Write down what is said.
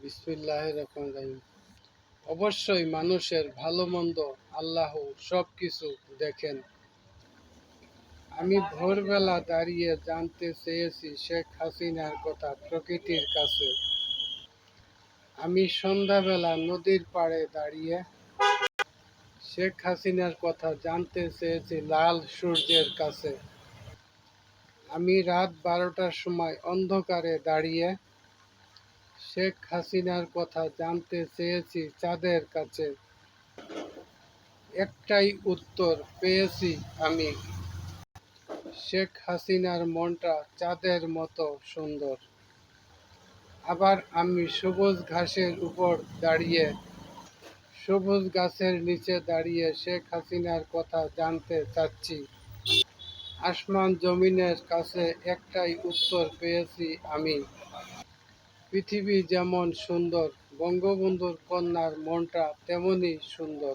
বিসমিল্লাহির রহমানির রহিম। অবশ্যই মানুষের ভালো মন্দ আল্লাহ সব কিছু দেখেন। আমি ভোরবেলা দাঁড়িয়ে জানতে চেয়েছি শেখ হাসিনার কথা প্রকৃতির কাছে। আমি সন্ধ্যাবেলা নদীর পাড়ে দাঁড়িয়ে শেখ হাসিনার কথা জানতে চেয়েছি লাল সূর্যের কাছে। আমি রাত 12টার সময় অন্ধকারে দাঁড়িয়ে শেখ হাসিনার কথা জানতে চেয়েছি চাঁদের কাছে। একটাই উত্তর পেয়েছি আমি, শেখ হাসিনার মনটা চাঁদের মতো সুন্দর। আবার আমি সবুজ ঘাসের উপর দাঁড়িয়ে, সবুজ গাছের নিচে দাঁড়িয়ে শেখ হাসিনার কথা জানতে চাচ্ছি। আসমান জমিনের কাছে একটাই উত্তর পেয়েছি আমি, পৃথিবী যেমন সুন্দর, বঙ্গবন্ধুর কন্যার মনটা তেমনই সুন্দর।